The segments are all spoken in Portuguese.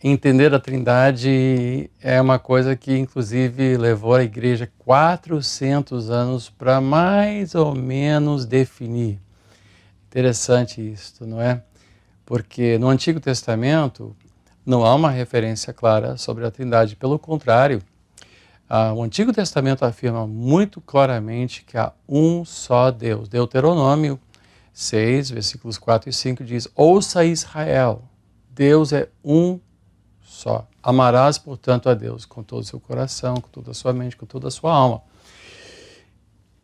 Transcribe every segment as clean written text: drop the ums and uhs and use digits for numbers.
Entender a Trindade é uma coisa que, inclusive, levou a igreja 400 anos para mais ou menos definir. Interessante isso, não é? Porque no Antigo Testamento não há uma referência clara sobre a Trindade. Pelo contrário, o Antigo Testamento afirma muito claramente que há um só Deus. Deuteronômio 6, versículos 4 e 5 diz: Ouça Israel, Deus é um só. Amarás, portanto, a Deus com todo o seu coração, com toda a sua mente, com toda a sua alma.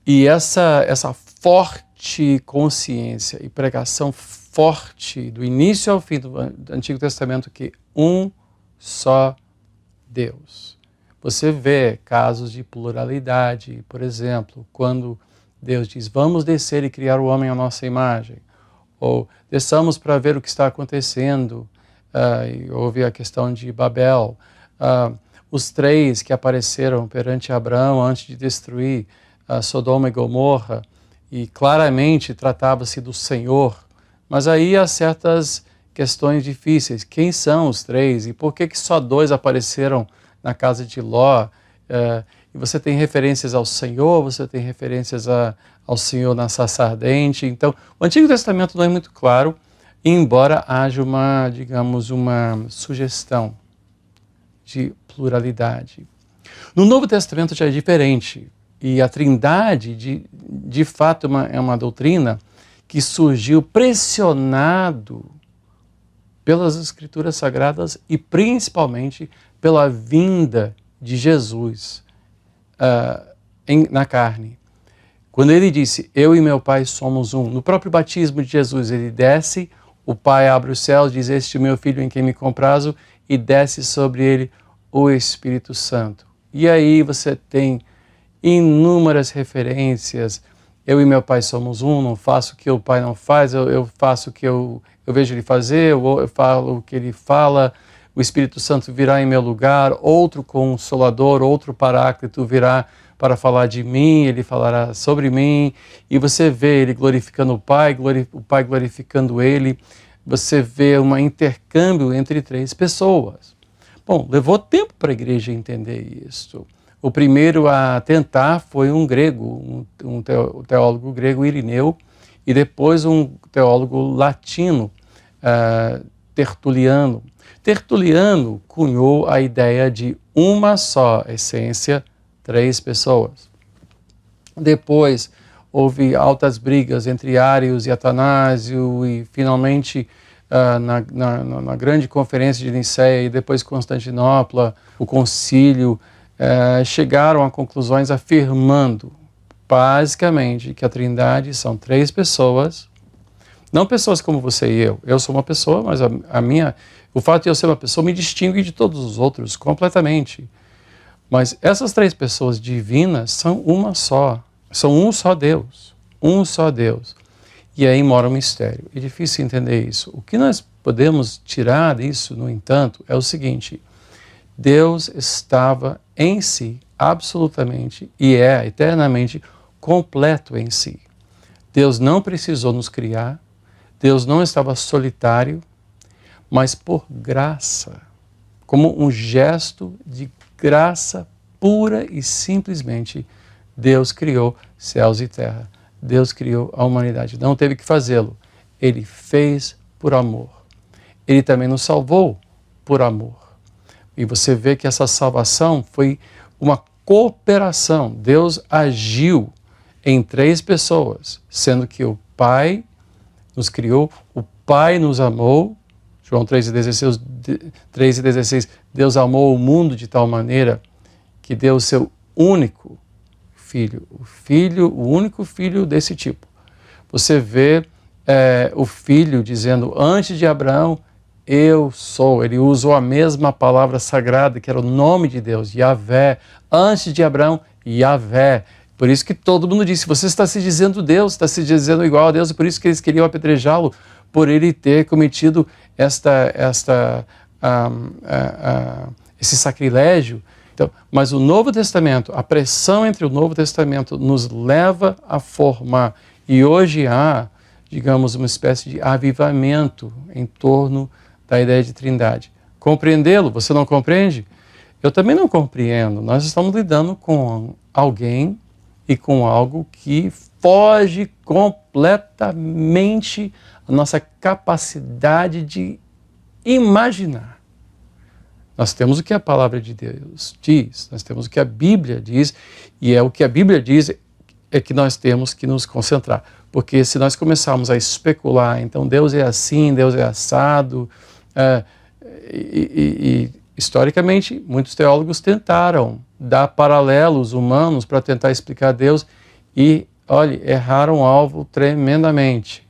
E essa forte consciência e pregação forte do início ao fim do Antigo Testamento que um só Deus. Você vê casos de pluralidade, por exemplo, quando Deus diz, vamos descer e criar o homem à nossa imagem, ou desçamos para ver o que está acontecendo. E houve a questão de Babel, os três que apareceram perante Abraão antes de destruir Sodoma e Gomorra, e claramente tratava-se do Senhor, mas aí há certas questões difíceis. Quem são os três e por que só dois apareceram na casa de Ló? E você tem referências ao Senhor, você tem referências ao Senhor na sarça ardente. Então, o Antigo Testamento não é muito claro, embora haja uma sugestão de pluralidade. No Novo Testamento já é diferente, e a Trindade, de fato, é uma doutrina que surgiu pressionado pelas Escrituras Sagradas e principalmente pela vinda de Jesus na carne. Quando ele disse, eu e meu Pai somos um, no próprio batismo de Jesus, ele desce, o Pai abre o céu, diz, este é o meu Filho em quem me comprazo, e desce sobre ele o Espírito Santo. E aí você tem inúmeras referências, eu e meu Pai somos um, não faço o que o Pai não faz, eu faço o que eu vejo ele fazer, eu falo o que ele fala, o Espírito Santo virá em meu lugar, outro Consolador, outro Paráclito virá para falar de mim, ele falará sobre mim, e você vê ele glorificando o Pai glorificando ele, você vê um intercâmbio entre três pessoas. Bom, levou tempo para a igreja entender isso. O primeiro a tentar foi um grego, um teólogo grego, Irineu, e depois um teólogo latino, Tertuliano. Tertuliano cunhou a ideia de uma só essência, três pessoas. Depois houve altas brigas entre Ários e Atanásio e finalmente na grande conferência de Niceia e depois Constantinopla, o concílio, chegaram a conclusões afirmando basicamente que a Trindade são três pessoas, não pessoas como você e eu. Eu sou uma pessoa, mas o fato de eu ser uma pessoa me distingue de todos os outros completamente. Mas essas três pessoas divinas são uma só, são um só Deus, um só Deus. E aí mora um mistério. É difícil entender isso. O que nós podemos tirar disso, no entanto, é o seguinte: Deus estava em si, absolutamente, e é eternamente completo em si. Deus não precisou nos criar, Deus não estava solitário, mas por graça, como um gesto de graça pura e simplesmente, Deus criou céus e terra. Deus criou a humanidade. Não teve que fazê-lo. Ele fez por amor. Ele também nos salvou por amor. E você vê que essa salvação foi uma cooperação. Deus agiu em três pessoas, sendo que o Pai nos criou, o Pai nos amou. João 3,16, Deus amou o mundo de tal maneira que deu o seu único filho, o único filho desse tipo. Você vê o filho dizendo, antes de Abraão, eu sou. Ele usou a mesma palavra sagrada, que era o nome de Deus, Yahvé. Antes de Abraão, Yahvé. Por isso que todo mundo disse, você está se dizendo Deus, está se dizendo igual a Deus, e por isso que eles queriam apedrejá-lo, por ele ter cometido esse sacrilégio. Então, mas o Novo Testamento, a pressão entre o Novo Testamento nos leva a formar, e hoje há, digamos, uma espécie de avivamento em torno da ideia de Trindade. compreendê-lo. Você não compreende? Eu também não compreendo. Nós estamos lidando com alguém e com algo que foge completamente a nossa capacidade de imaginar. Nós temos o que a palavra de Deus diz, nós temos o que a Bíblia diz, e é o que a Bíblia diz é que nós temos que nos concentrar. Porque se nós começarmos a especular, então Deus é assim, Deus é assado, historicamente, muitos teólogos tentaram dar paralelos humanos para tentar explicar Deus e, olha, erraram o alvo tremendamente.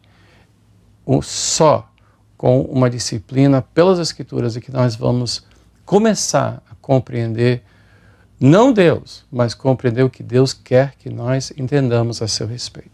Só com uma disciplina pelas Escrituras é que nós vamos começar a compreender, não Deus, mas compreender o que Deus quer que nós entendamos a seu respeito.